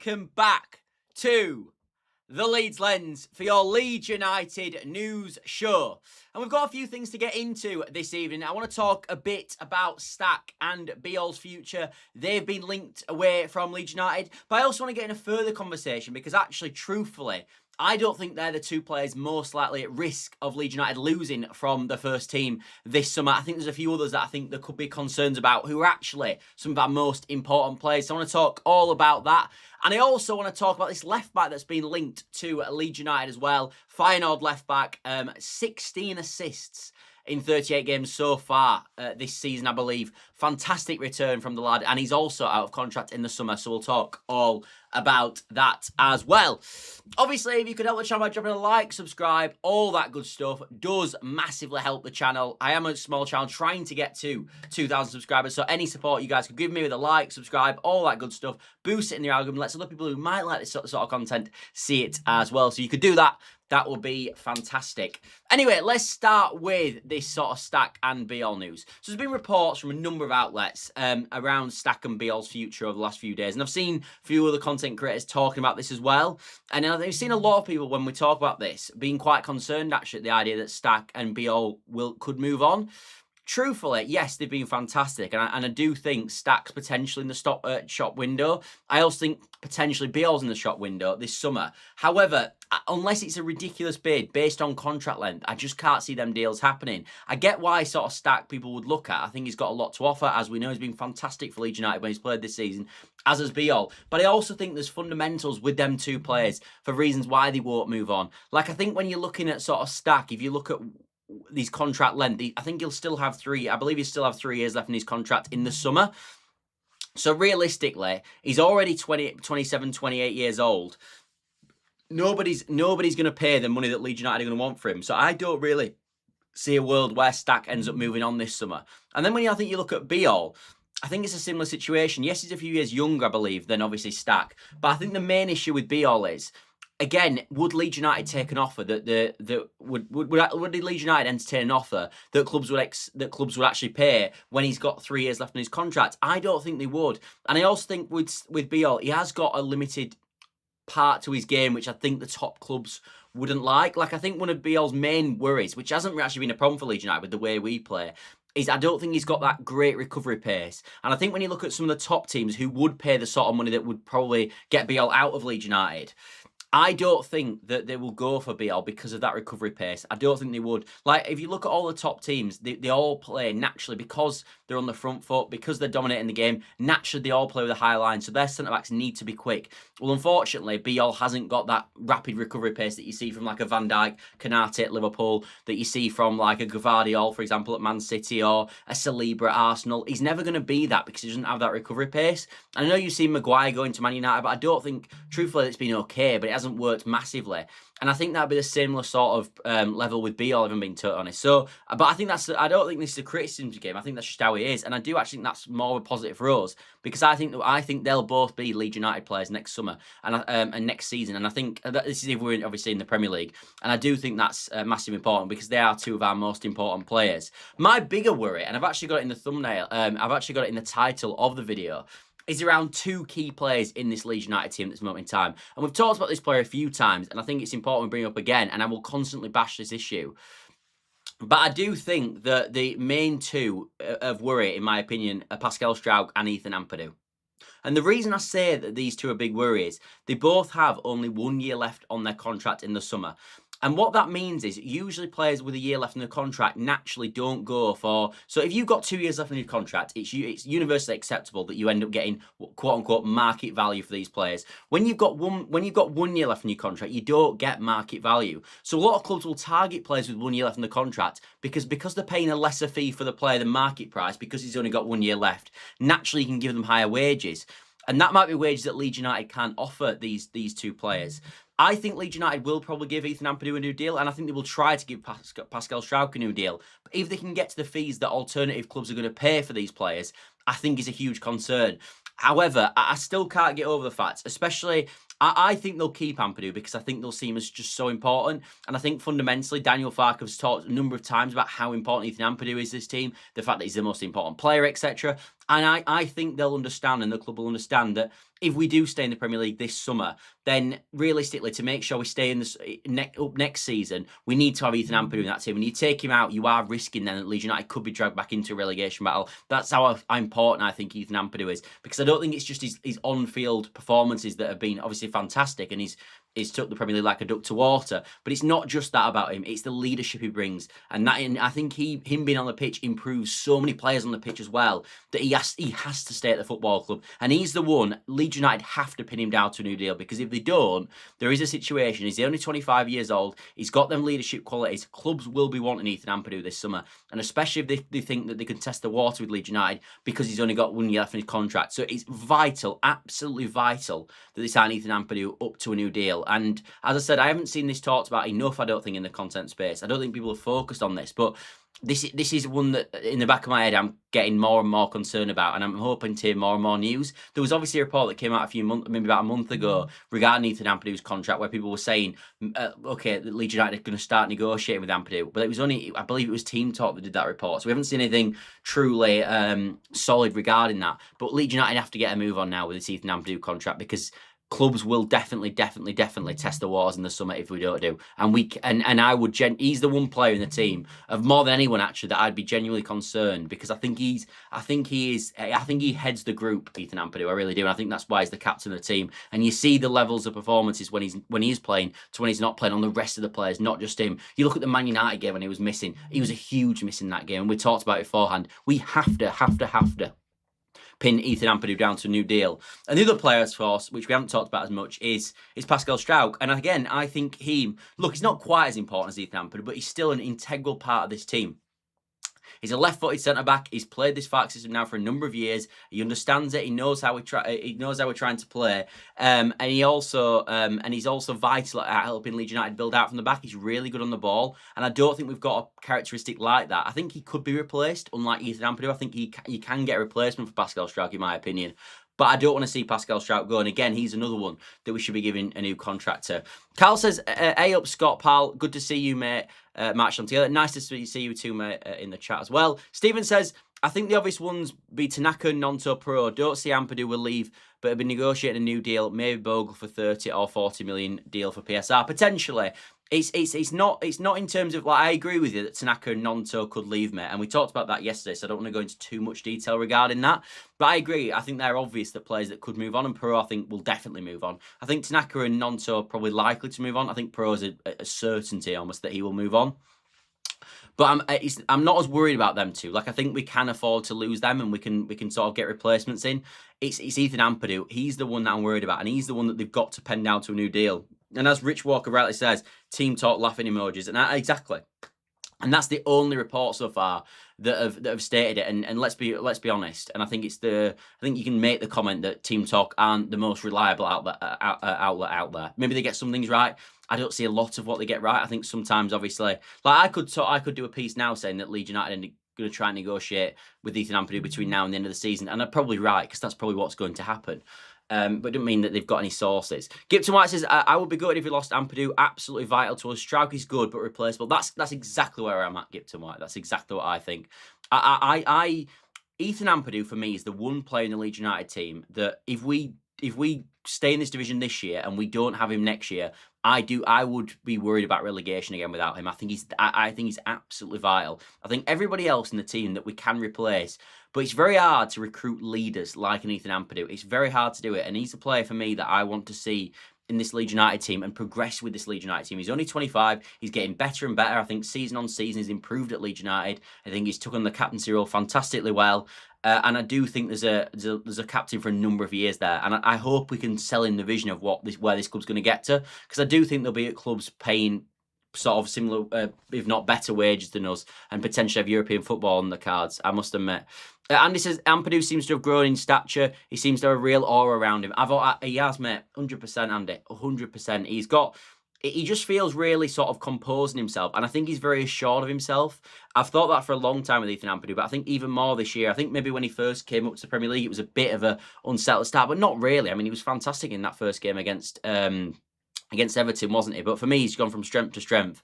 welcome back to the Leeds Lens for your Leeds United news show. And we've got a few things to get into this evening. I want to talk a bit about Stach and Bijol's future. They've been linked away from Leeds United, but I also want to get in a further conversation because actually, truthfully, I don't think they're the two players most likely at risk of Leeds United losing from the first team this summer. I think there's a few others that I think there could be concerns about who are actually some of our most important players. So I want to talk all about that. And I also want to talk about this left-back that's been linked to Leeds United as well. Feyenoord left-back, 16 assists in 38 games so far this season, I believe. Fantastic return from the lad, and he's also out of contract in the summer, so we'll talk all about that as well. Obviously, if you could help the channel by dropping a like, subscribe, all that good stuff does massively help the channel. I am a small channel trying to get to 2,000 subscribers, so any support you guys could give me with a like, subscribe, all that good stuff, boost it in the algorithm, lets other people who might like this sort of content see it as well. So you could do that. That would be fantastic. Anyway, let's start with this sort of Stach and Bijol news. So there's been reports from a number of outlets around Stach and Bijol's future over the last few days. And I've seen a few other content creators talking about this as well. And I've seen a lot of people, when we talk about this, being quite concerned actually at the idea that Stach and Bijol could move on. Truthfully, yes, they've been fantastic, and I do think Stach's potentially in the shop window. I also think potentially Bijol's in the shop window this summer. However, unless it's a ridiculous bid based on contract length, I just can't see them deals happening. I get why sort of Stach people would look at. I think he's got a lot to offer. As we know, he's been fantastic for Leeds United when he's played this season, as has Bijol. But I also think there's fundamentals with them two players for reasons why they won't move on. Like, I think when you're looking at sort of Stach, if you look at these contract length, I think he'll still have I believe he'll still have 3 years left in his contract in the summer. So realistically, he's already 27, 28 years old. Nobody's going to pay the money that Leeds United are going to want for him. So I don't really see a world where Stach ends up moving on this summer. And then when I think you look at Bijol, I think it's a similar situation. Yes, he's a few years younger, I believe, than obviously Stach. But I think the main issue with Bijol is, again, would Leeds United take an offer would Leeds United entertain an offer that clubs would actually pay when he's got 3 years left in his contract? I don't think they would. And I also think with Bijol, he has got a limited part to his game, which I think the top clubs wouldn't like. Like, I think one of Bijol's main worries, which hasn't actually been a problem for Leeds United with the way we play, is I don't think he's got that great recovery pace. And I think when you look at some of the top teams who would pay the sort of money that would probably get Bijol out of Leeds United, I don't think that they will go for Bijol because of that recovery pace. I don't think they would. Like, if you look at all the top teams, they all play naturally because they're on the front foot, because they're dominating the game. Naturally, they all play with a high line, so their centre-backs need to be quick. Well, unfortunately, Bijol hasn't got that rapid recovery pace that you see from like a Van Dijk, Konate at Liverpool, that you see from like a Gvardiol, for example, at Man City, or a Saliba at Arsenal. He's never going to be that because he doesn't have that recovery pace. And I know you've seen Maguire going to Man United, but I don't think, truthfully, it's been okay, but it hasn't worked massively. And I think that'd be the similar sort of level with Bijol, if I'm being totally honest. So, but I don't think this is a criticism game. I think that's just how he is, and I do actually think that's more of a positive for us because I think they'll both be Leeds United players next summer and next season. And I think this is if we're obviously in the Premier League, and I do think that's massively important because they are two of our most important players. My bigger worry, and I've actually got it in the thumbnail, I've actually got it in the title of the video, is around two key players in this Leeds United team at this moment in time. And we've talked about this player a few times, and I think it's important we bring it up again, and I will constantly bash this issue. But I do think that the main two of worry, in my opinion, are Pascal Struijk and Ethan Ampadu. And the reason I say that these two are big worries, they both have only 1 year left on their contract in the summer. And what that means is usually players with a year left in the contract naturally don't go for... So if you've got 2 years left in your contract, it's universally acceptable that you end up getting quote-unquote market value for these players. When you've got 1 year left in your contract, you don't get market value. So a lot of clubs will target players with 1 year left in the contract because they're paying a lesser fee for the player than market price because he's only got 1 year left. Naturally, you can give them higher wages. And that might be wages that Leeds United can't offer these two players. I think Leeds United will probably give Ethan Ampadu a new deal, and I think they will try to give Pascal Struijk a new deal. But if they can get to the fees that alternative clubs are going to pay for these players, I think is a huge concern. However, I still can't get over the fact, especially... I think they'll keep Ampadu because I think they'll see him as just so important. And I think fundamentally, Daniel Farke has talked a number of times about how important Ethan Ampadu is to this team, the fact that he's the most important player, etc. And I think they'll understand, and the club will understand, that if we do stay in the Premier League this summer, then realistically, to make sure we stay in this up next season, we need to have Ethan Ampadu in that team. When you take him out, you are risking then that Leeds United could be dragged back into a relegation battle. That's how important I think Ethan Ampadu is, because I don't think it's just his on-field performances that have been obviously fantastic, and he's took the Premier League like a duck to water. But it's not just that about him; it's the leadership he brings, and I think him being on the pitch improves so many players on the pitch as well, that he has to stay at the football club, and he's the one. Leeds United have to pin him down to a new deal, because if they don't, there is a situation. He's only 25 years old. He's got them leadership qualities. Clubs will be wanting Ethan Ampadu this summer, and especially if they think that they can test the water with Leeds United, because he's only got 1 year left in his contract. So it's vital, absolutely vital, that they sign Ethan Ampadu up to a new deal. And as I said, I haven't seen this talked about enough, I don't think, in the content space. I don't think people have focused on this, but this is one that in the back of my head I'm getting more and more concerned about, and I'm hoping to hear more and more news. There was obviously a report that came out maybe about a month ago, regarding Ethan Ampadu's contract, where people were saying, okay, the Leeds United are going to start negotiating with Ampadu, but it was only, I believe it was Team Talk that did that report, so we haven't seen anything truly solid regarding that. But Leeds United have to get a move on now with this Ethan Ampadu contract, because clubs will definitely test the waters in the summer if we don't do. And I would he's the one player in the team, of more than anyone actually, that I'd be genuinely concerned, because I think he heads the group, Ethan Ampadu. I really do, and I think that's why he's the captain of the team. And you see the levels of performances when he's playing to when he's not playing on the rest of the players, not just him. You look at the Man United game when he was missing. He was a huge miss in that game, and we talked about it beforehand. We have to pin Ethan Ampadu down to a new deal. And the other player, of course, which we haven't talked about as much, is Pascal Struijk. And again, I think he's not quite as important as Ethan Ampadu, but he's still an integral part of this team. He's a left-footed centre-back. He's played this Farke system now for a number of years. He understands it. He knows how we're trying to play. And he's also vital at helping Leeds United build out from the back. He's really good on the ball, and I don't think we've got a characteristic like that. I think he could be replaced, unlike Ethan Ampadu. I think you can get a replacement for Pascal Struijk, in my opinion. But I don't want to see Pascal Struijk go. And again, he's another one that we should be giving a new contract to. Carl says, hey up, Scott, pal. Good to see you, mate. Marched on together. Nice to see you too, mate, in the chat as well. Stephen says, I think the obvious ones be Tanaka, Nonto, Pro. Don't see Ampadu will leave, but have been negotiating a new deal. Maybe Bogle for 30 or 40 million deal for PSR. Potentially. It's not in terms of, like, I agree with you that Tanaka and Nonto could leave, mate, and we talked about that yesterday, so I don't want to go into too much detail regarding that. But I agree. I think they're obvious that players that could move on, and Pro, I think, will definitely move on. I think Tanaka and Nonto are probably likely to move on. I think Pro is a certainty almost that he will move on. But I'm not as worried about them two. Like, I think we can afford to lose them, and we can sort of get replacements in. It's Ethan Ampadu. He's the one that I'm worried about, and he's the one that they've got to pen down to a new deal. And as Rich Walker rightly says, Team Talk laughing emojis, and exactly. And that's the only report so far that have stated it. And let's be honest. And I think you can make the comment that Team Talk aren't the most reliable outlet out there. Maybe they get some things right. I don't see a lot of what they get right. I think sometimes, obviously, like I could do a piece now saying that Leeds United are going to try and negotiate with Ethan Ampadu between now and the end of the season, and I'm probably right, because that's probably what's going to happen. But it doesn't mean that they've got any sources. Gipton White says, I would be good if we lost Ampadu. Absolutely vital to us. Struijk is good, but replaceable. That's exactly where I'm at, Gipton White. That's exactly what I think. Ethan Ampadu, for me, is the one player in the Leeds United team that if we stay in this division this year and we don't have him next year, I would be worried about relegation again without him. I think he's absolutely vital. I think everybody else in the team that we can replace, but it's very hard to recruit leaders like an Ethan Ampadu. It's very hard to do it, and he's a player for me that I want to see in this Leeds United team and progress with this Leeds United team. He's only 25. He's getting better and better. I think season on season he's improved at Leeds United. I think he's took on the captaincy role fantastically well. And I do think there's a captain for a number of years there, and I hope we can sell in the vision of where this club's going to get to, because I do think there'll be clubs paying sort of similar, if not better wages than us, and potentially have European football on the cards, I must admit. Andy says, Ampadu seems to have grown in stature. He seems to have a real aura around him. He has, mate. 100%, Andy. 100%. He just feels really sort of composing himself, and I think he's very assured of himself. I've thought that for a long time with Ethan Ampadu, but I think even more this year. I think maybe when he first came up to the Premier League, it was a bit of a unsettled start, but not really. I mean, he was fantastic in that first game against Everton, wasn't he? But for me, he's gone from strength to strength.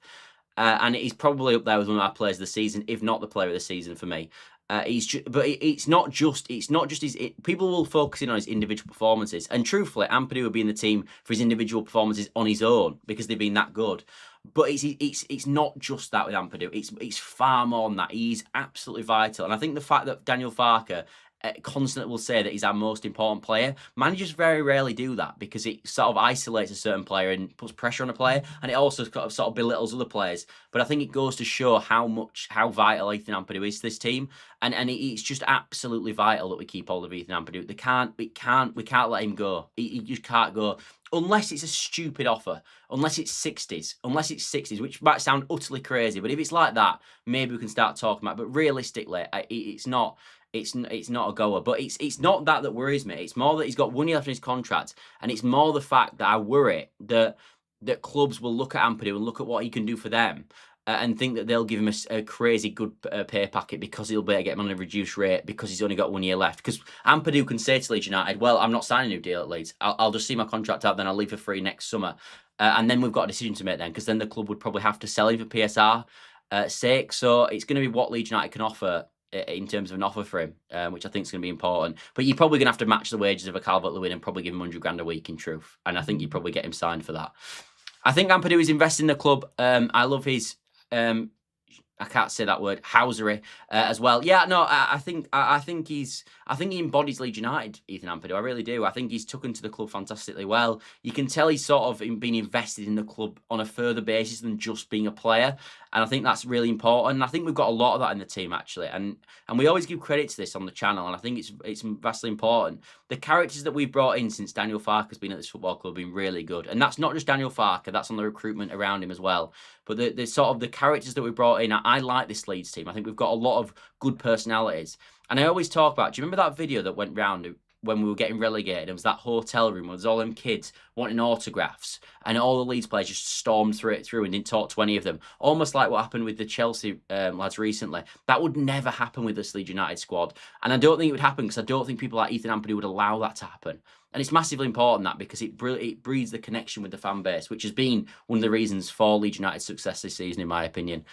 And he's probably up there with one of our players of the season, if not the player of the season for me. It's not just his. People will focus in on his individual performances, and truthfully, Ampadu would be in the team for his individual performances on his own because they've been that good. But it's not just that with Ampadu. It's far more than that. He's absolutely vital, and I think the fact that Daniel Farke constantly will say that he's our most important player. Managers very rarely do that because it sort of isolates a certain player and puts pressure on a player, and it also sort of belittles other players. But I think it goes to show how vital Ethan Ampadu is to this team, and it's just absolutely vital that we keep hold of Ethan Ampadu. We can't let him go. He just can't go. Unless it's a stupid offer, unless it's 60s, which might sound utterly crazy, but if it's like that, maybe we can start talking about it. But realistically, it's not a goer. But it's not that worries me. It's more that he's got 1 year left in his contract, and it's more the fact that I worry that clubs will look at Ampadu and look at what he can do for them, and think that they'll give him a crazy good pay packet because he'll be able to get him on a reduced rate because he's only got 1 year left. Because Ampadu can say to Leeds United, well, I'm not signing a new deal at Leeds. I'll just see my contract out, then I'll leave for free next summer. And then we've got a decision to make then, because then the club would probably have to sell him for PSR sake. So it's going to be what Leeds United can offer in terms of an offer for him, which I think is going to be important. But you're probably going to have to match the wages of a Calvert-Lewin and probably give him 100 grand a week in truth. And I think you probably get him signed for that. I think Ampadu is investing in the club. I love his... I can't say that word, housery as well. Yeah, no, I think he embodies Leeds United, Ethan Ampadu. I really do. I think he's taken to the club fantastically well. You can tell he's sort of been invested in the club on a further basis than just being a player. And I think that's really important. And I think we've got a lot of that in the team, actually. And we always give credit to this on the channel. And I think it's vastly important. The characters that we've brought in since Daniel Farke has been at this football club have been really good. And that's not just Daniel Farke. That's on the recruitment around him as well. But the sort of the characters that we brought in, I like this Leeds team. I think we've got a lot of good personalities. And I always talk about, do you remember that video that went round when we were getting relegated? It was that hotel room where there's all them kids wanting autographs, and all the Leeds players just stormed through and didn't talk to any of them. Almost like what happened with the Chelsea lads recently. That would never happen with this Leeds United squad. And I don't think it would happen because I don't think people like Ethan Ampadu would allow that to happen. And it's massively important that because it breeds the connection with the fan base, which has been one of the reasons for Leeds United's success this season, in my opinion.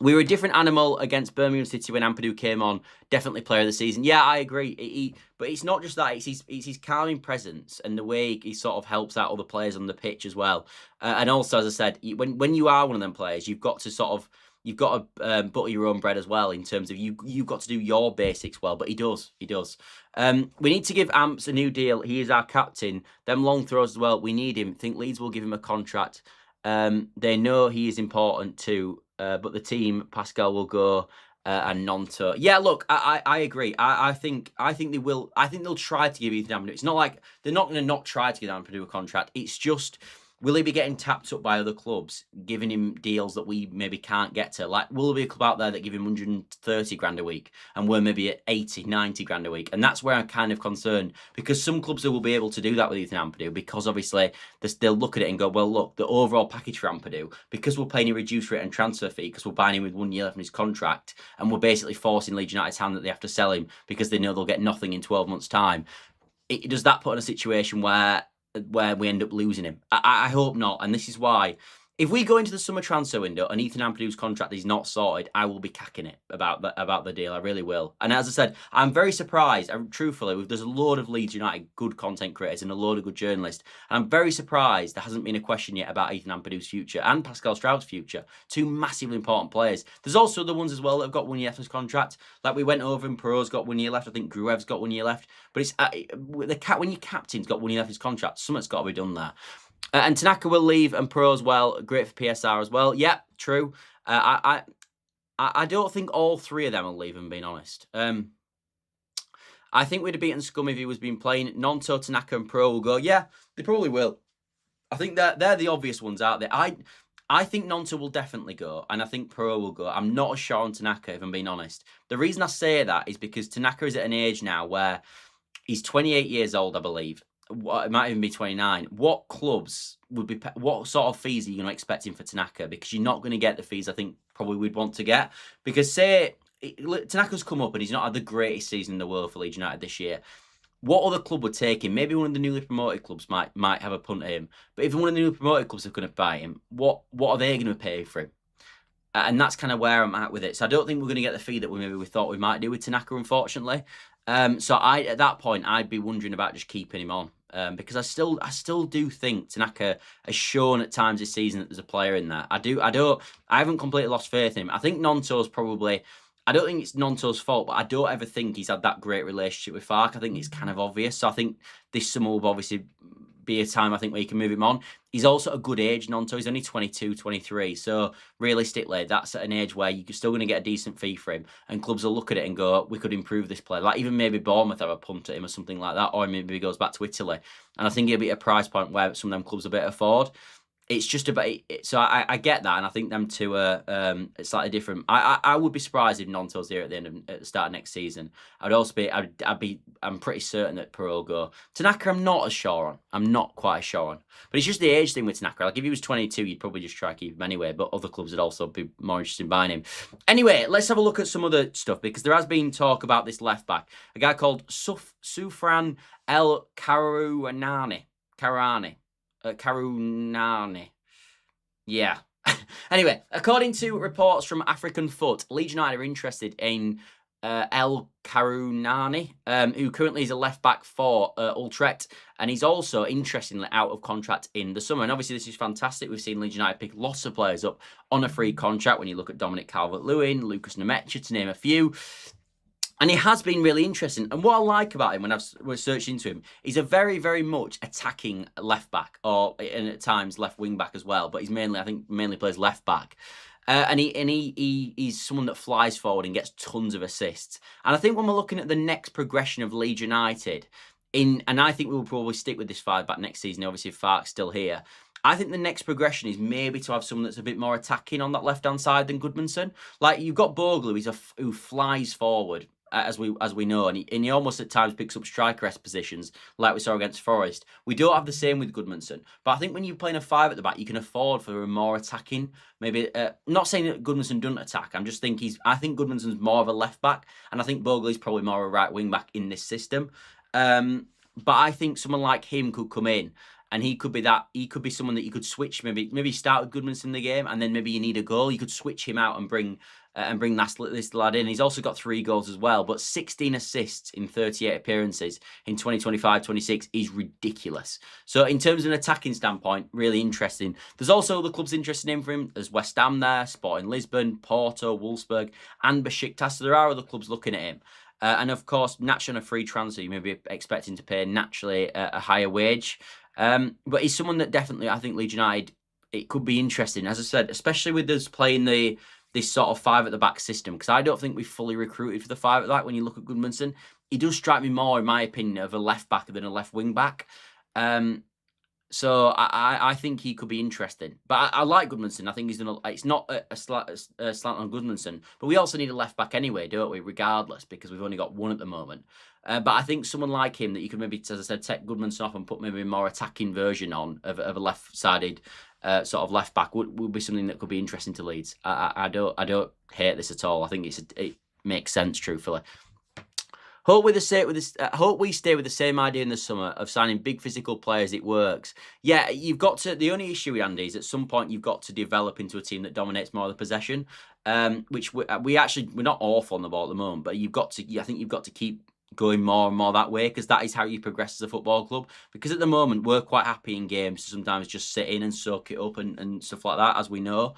We were a different animal against Birmingham City when Ampadu came on. Definitely player of the season. Yeah, I agree. But it's not just that. It's his calming presence and the way he sort of helps out other players on the pitch as well. And also, as I said, when you are one of them players, you've got to butter your own bread as well, in terms of you've got to do your basics well. But he does. We need to give Amps a new deal. He is our captain. Them long throws as well. We need him. I think Leeds will give him a contract. They know he is important too. But the team, Pascal will go, and Nonto. Yeah, look, I agree. I think they will. I think they'll try to give Ethan Ampadu. It's not like they're not going to not try to give Ampadu a contract. It's just, will he be getting tapped up by other clubs, giving him deals that we maybe can't get to? Like, will there be a club out there that give him 130 grand a week and we're maybe at 80, 90 grand a week? And that's where I'm kind of concerned, because some clubs will be able to do that with Ethan Ampadu, because obviously they'll look at it and go, well, look, the overall package for Ampadu, because we're paying a reduced rate and transfer fee, because we're buying him with 1 year left in his contract, and we're basically forcing Leeds United's hand that they have to sell him because they know they'll get nothing in 12 months' time. Does that put in a situation where we end up losing him? I hope not. And this is why, if we go into the summer transfer window and Ethan Ampadu's contract is not sorted, I will be cacking it about the deal. I really will. And as I said, I'm very surprised. Truthfully, there's a load of Leeds United good content creators and a load of good journalists. And I'm very surprised there hasn't been a question yet about Ethan Ampadu's future and Pascal Struijk's future. Two massively important players. There's also the ones as well that have got 1 year left on his contract. Like we went over, and Pro's got 1 year left. I think Gruev's got 1 year left. But it's when your captain's got 1 year left his contract, something's got to be done there. And Tanaka will leave, and Pro as well. Great for PSR as well. Yeah, true. I don't think all three of them will leave, I'm being honest. I think we'd have beaten Scum if he was been playing. Nonto, Tanaka, and Pro will go. Yeah, they probably will. I think they're the obvious ones out there. I think Nonto will definitely go, and I think Pro will go. I'm not as sure on Tanaka, if I'm being honest. The reason I say that is because Tanaka is at an age now where he's 28 years old, I believe. It might even be 29. What clubs would be? What sort of fees are you going to expect him for Tanaka? Because you're not going to get the fees I think probably we'd want to get. Because say Tanaka's come up and he's not had the greatest season in the world for Leeds United this year. What other club would take him? Maybe one of the newly promoted clubs might have a punt at him. But if one of the newly promoted clubs are going to buy him, what are they going to pay for him? And that's kind of where I'm at with it. So I don't think we're going to get the fee that we thought we might do with Tanaka, unfortunately. So at that point, I'd be wondering about just keeping him on. Because I still do think Tanaka has shown at times this season that there's a player in there. I haven't completely lost faith in him. I think Nonto's probably, I don't think it's Nonto's fault, but I don't ever think he's had that great relationship with Farke. I think it's kind of obvious. So I think this summer will obviously be a time, I think, where you can move him on. He's also a good age, Nonto. He's only 22, 23. So realistically, that's at an age where you're still going to get a decent fee for him. And clubs will look at it and go, we could improve this player. Like even maybe Bournemouth have a punt at him or something like that. Or maybe he goes back to Italy. And I think he'll be at a price point where some of them clubs will be able to afford. It's just about so I get that, and I think them two are slightly different. I would be surprised if Nonto's here at the start of next season. I'm pretty certain that Pearl will go. Tanaka, I'm not as sure on. I'm not quite as sure on. But it's just the age thing with Tanaka. Like if he was 22, you'd probably just try to keep him anyway. But other clubs would also be more interested in buying him. Anyway, let's have a look at some other stuff because there has been talk about this left back, a guy called Souffian El Karouani. Karounani. Yeah. Anyway, according to reports from African Foot, Leeds United are interested in El Karounani, who currently is a left back for Utrecht, and he's also interestingly out of contract in the summer. And obviously, this is fantastic. We've seen Leeds United pick lots of players up on a free contract. When you look at Dominic Calvert-Lewin, Lucas Nemecha, to name a few. And he has been really interesting. And what I like about him when I've researched into him, he's a very, very much attacking left back, and at times left wing back as well. But he's mainly plays left back. And he's someone that flies forward and gets tons of assists. And I think when we're looking at the next progression of Leeds United, and I think we will probably stick with this 5-back next season, obviously if Farke's still here. I think the next progression is maybe to have someone that's a bit more attacking on that left-hand side than Goodmanson. Like, you've got Bogle, who flies forward, as we know, and he almost at times picks up striker-esque positions, like we saw against Forest. We don't have the same with Goodmanson, but I think when you're playing a 5 at the back, you can afford for a more attacking. Maybe not saying that Goodmanson doesn't attack. I think Goodmanson's more of a left back, and I think Bogle is probably more a right wing back in this system. But I think someone like him could come in. And he could be someone that you could switch, maybe start with Goodmanson in the game, and then maybe you need a goal. You could switch him out and bring this lad in. He's also got 3 goals as well, but 16 assists in 38 appearances in 2025-26 is ridiculous. So in terms of an attacking standpoint, really interesting. There's also other clubs interested in for him. There's West Ham there, Sporting Lisbon, Porto, Wolfsburg, and Besiktas. So there are other clubs looking at him. And of course, naturally on a free transfer, you may be expecting to pay naturally a higher wage. But he's someone that definitely, I think Leeds United, it could be interesting, as I said, especially with us playing this sort of 5 at the back system, because I don't think we've fully recruited for the 5 at the back. When you look at Goodmanson, he does strike me more, in my opinion, of a left back than a left wing back. So I think he could be interesting. But I like Goodmanson. I think it's not a slant on Goodmanson, but we also need a left back anyway, don't we? Regardless, because we've only got one at the moment. But I think someone like him that you could maybe, as I said, take Goodmanson off and put maybe a more attacking version on of a left-sided sort of left back would be something that could be interesting to Leeds. I don't hate this at all. I think it makes sense, truthfully. Hope we stay with the same idea in the summer of signing big physical players. It works. Yeah, you've got to. The only issue with Andy is at some point you've got to develop into a team that dominates more of the possession. Which we're not awful on the ball at the moment, but I think you've got to keep going more and more that way, because that is how you progress as a football club. Because at the moment we're quite happy in games to sometimes just sit in and soak it up and stuff like that, as we know.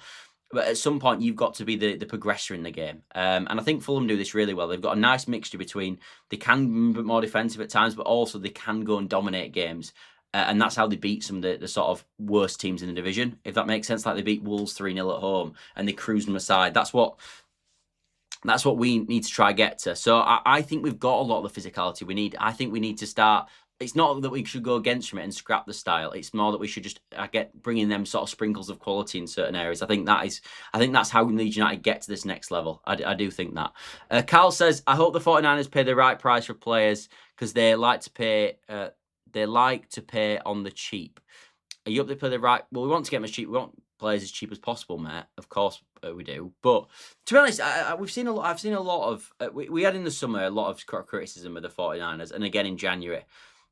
But at some point, you've got to be the progressor in the game. And I think Fulham do this really well. They've got a nice mixture between they can be more defensive at times, but also they can go and dominate games. And that's how they beat some of the sort of worst teams in the division, if that makes sense. Like they beat Wolves 3-0 at home and they cruise them aside. That's what we need to try get to. So I think we've got a lot of the physicality we need. I think we need to start. It's not that we should go against from it and scrap the style. It's more that we should just bring in them sort of sprinkles of quality in certain areas. I think that's how Leeds United get to this next level. I do think that. Carl says, I hope the 49ers pay the right price for players because they like to pay. They like to pay on the cheap. Are you up to pay the right? Well, we want to get them as cheap. We want players as cheap as possible, mate. Of course we do. But to be honest, I've seen a lot of. We had in the summer a lot of criticism of the 49ers, and again in January.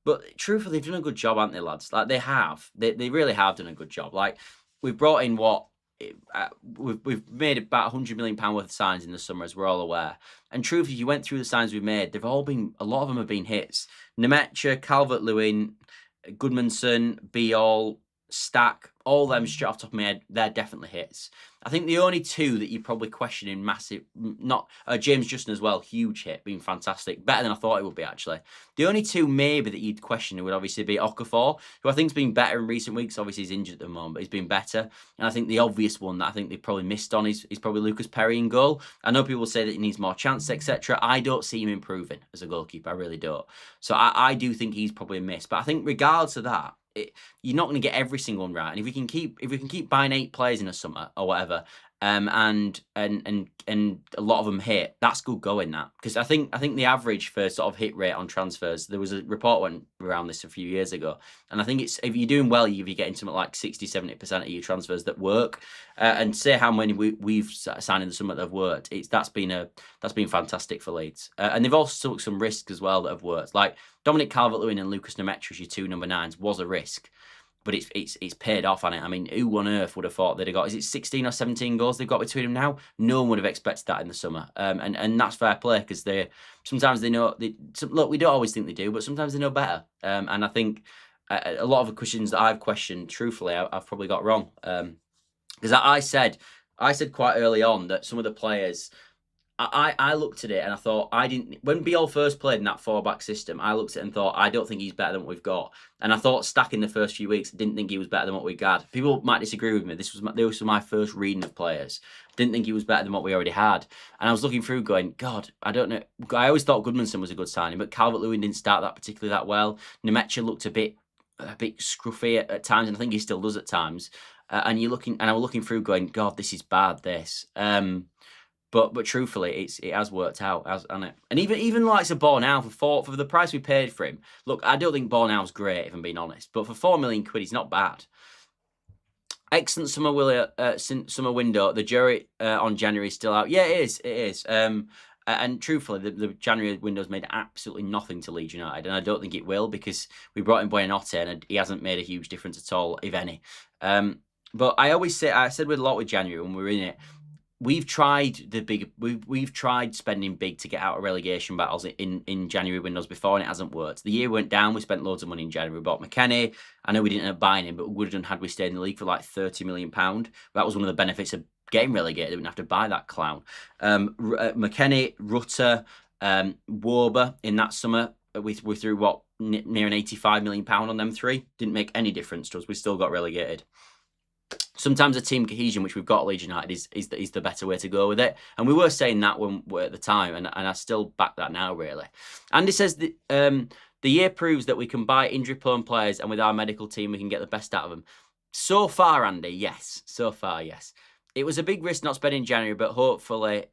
But truthfully, they've done a good job, haven't they, lads? Like, they have. They really have done a good job. Like, we've brought in we've made about £100 million worth of signs in the summer, as we're all aware. And truthfully, if you went through the signs we've made, they've all been, a lot of them have been hits. Nemecha, Calvert-Lewin, Goodmanson, Bijol, Stach, all them straight off the top of my head, they're definitely hits. I think the only two that you're probably questioning massive, not James Justin as well, huge hit, being fantastic, better than I thought it would be actually. The only two maybe that you'd question would obviously be Okafor, who I think's been better in recent weeks. Obviously he's injured at the moment, but he's been better. And I think the obvious one that I think they probably missed on is probably Lucas Perry in goal. I know people say that he needs more chances, etc. I don't see him improving as a goalkeeper, I really don't. So I do think he's probably a miss. But I think regardless of that, you're not going to get every single one right. And if we can keep buying 8 players in a summer or whatever, and a lot of them hit, that's good going, that. Because I think the average for sort of hit rate on transfers, there was a report went around this a few years ago, and I think it's, if you're doing well, you're getting something like 60-70% of your transfers that work, and say how many we've signed in the summer that have worked. That's been fantastic for Leeds, and they've also took some risks as well that have worked. Like Dominic Calvert-Lewin and Lucas Nemecha as your 2 number 9s was a risk. But it's paid off on it. I mean, who on earth would have thought they'd have got, is it 16 or 17 goals they've got between them now? No one would have expected that in the summer. And that's fair play, because sometimes they know, look, we don't always think they do, but sometimes they know better. And I think a lot of the questions that I've questioned, truthfully, I've probably got wrong. Because I said quite early on that some of the players, I looked at it and I thought, when Bijol first played in that 4-back system, I looked at it and thought, I don't think he's better than what we've got. And I thought Stach in the first few weeks, didn't think he was better than what we had. People might disagree with me. This was my first reading of players. Didn't think he was better than what we already had. And I was looking through going, God, I don't know. I always thought Goodmanson was a good signing, but Calvert-Lewin didn't start that particularly that well. Nemecha looked a bit scruffy at times, and I think he still does at times. And I was looking through going, God, this is bad, this. But truthfully, it has worked out, hasn't it? And even like Bornau for the price we paid for him. Look, I don't think Bornau's great, if I'm being honest. But for £4 million, he's not bad. Excellent summer window. The jury on January is still out. Yeah, it is. And truthfully, the January window's made absolutely nothing to Leeds United, and I don't think it will, because we brought in Buonanotte and he hasn't made a huge difference at all, if any. But I said with a lot with January when we were in it. We've tried we've tried spending big to get out of relegation battles in January windows before, and it hasn't worked. The year went down. We spent loads of money in January. We bought McKennie. I know we didn't end up buying him, but we would have done had we stayed in the league for like £30 million. That was one of the benefits of getting relegated. We didn't have to buy that clown. McKennie, Rutter, Warber in that summer. We threw near an £85 million on them 3. Didn't make any difference to us. We still got relegated. Sometimes a team cohesion, which we've got at Leeds United, is the better way to go with it. And we were saying that when we were at the time, and I still back that now, really. Andy says that the year proves that we can buy injury-prone players, and with our medical team, we can get the best out of them. So far, Andy, yes. So far, yes. It was a big risk not spending in January, but hopefully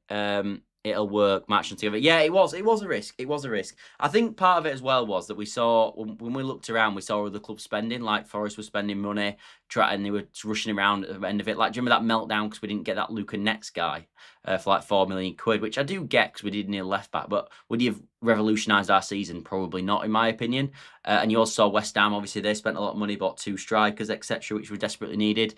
it'll work, matching together. Yeah, it was a risk. It was a risk. I think part of it as well was that we saw, when we looked around, we saw other clubs spending, like Forest was spending money, and they were rushing around at the end of it. Like, do you remember that meltdown because we didn't get that Luca Netz guy for like £4 million, which I do get because we did need a left back, but would he have revolutionised our season? Probably not, in my opinion. And you also saw West Ham, obviously, they spent a lot of money, bought 2 strikers, etc., which we desperately needed.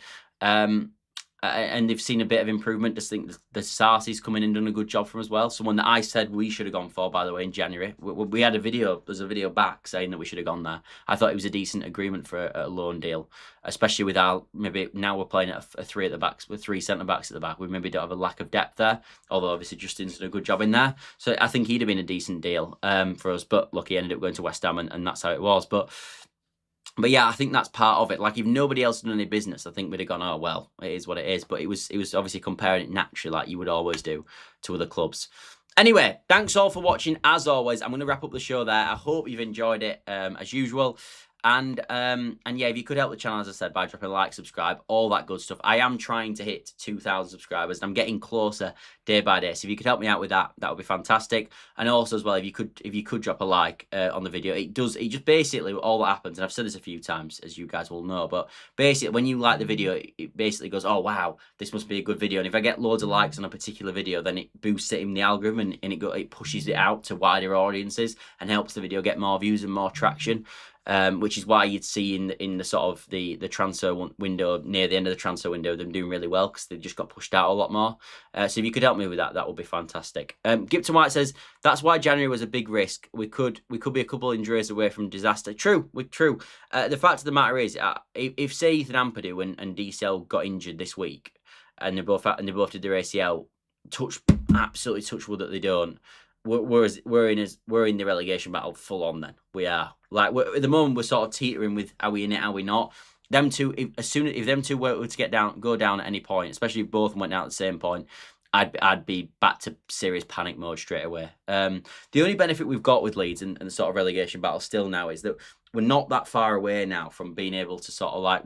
And they've seen a bit of improvement. Just think the Sarsi's come in and done a good job for them as well. Someone that I said we should have gone for, by the way, in January. We had a video. There's a video back saying that we should have gone there. I thought it was a decent agreement for a loan deal, especially with our, maybe now we're playing at a 3 at the backs with 3 centre backs at the back. We maybe don't have a lack of depth there. Although obviously Justin's done a good job in there. So I think he'd have been a decent deal for us. But look, he ended up going to West Ham, and that's how it was. But yeah, I think that's part of it. Like, if nobody else had done any business, I think we'd have gone, oh, well, it is what it is. But it was obviously comparing it naturally, like you would always do, to other clubs. Anyway, thanks all for watching. As always, I'm going to wrap up the show there. I hope you've enjoyed it, as usual. And yeah, if you could help the channel, as I said, by dropping a like, subscribe, all that good stuff. I am trying to hit 2,000 subscribers, and I'm getting closer day by day. So if you could help me out with that, that would be fantastic. And also as well, if you could drop a like on the video, it just basically, all that happens, and I've said this a few times, as you guys will know, but basically when you like the video, it basically goes, oh wow, this must be a good video. And if I get loads of likes on a particular video, then it boosts it in the algorithm, and it pushes it out to wider audiences and helps the video get more views and more traction. which is why you'd see in the sort of the transfer window, near the end of the transfer window, them doing really well because they just got pushed out a lot more. So if you could help me with that, that would be fantastic. Gipton White says that's why January was a big risk. We could be a couple of injuries away from disaster. True. The fact of the matter is, if say Ethan Ampadu and DCL got injured this week, and they both did their ACL, absolutely touch wood that they don't. We're in the relegation battle full on. Then we are like at the moment we're sort of teetering with are we in it, are we not? Them two, if them two were to go down at any point, especially if both went down at the same point, I'd be back to serious panic mode straight away. The only benefit we've got with Leeds and the sort of relegation battle still now is that we're not that far away now from being able to sort of like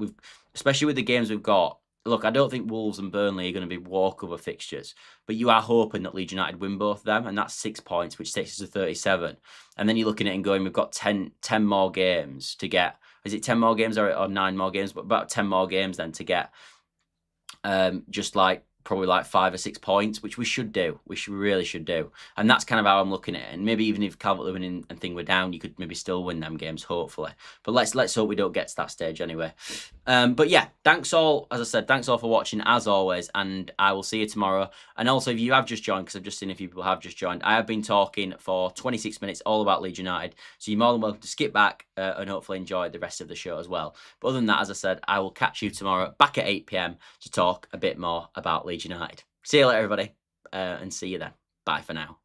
especially with the games we've got. Look, I don't think Wolves and Burnley are going to be walkover fixtures, but you are hoping that Leeds United win both of them, and that's 6 points, which takes us to 37. And then you're looking at it and going, we've got 10 more games to get. Is it 10 more games or 9 more games? But about 10 more games then to get just like probably like 5 or 6 points, which we should do. We really should do. And that's kind of how I'm looking at it. And maybe even if Calvert-Lewin and thing were down, you could maybe still win them games, hopefully. But let's hope we don't get to that stage anyway. But yeah, thanks all. As I said, thanks all for watching as always, and I will see you tomorrow. And also, if you have just joined, because I've just seen a few people have just joined, I have been talking for 26 minutes all about Leeds United. So you're more than welcome to skip back and hopefully enjoy the rest of the show as well. But other than that, as I said, I will catch you tomorrow back at 8 PM to talk a bit more about Leeds United. See you later, everybody, and see you then. Bye for now.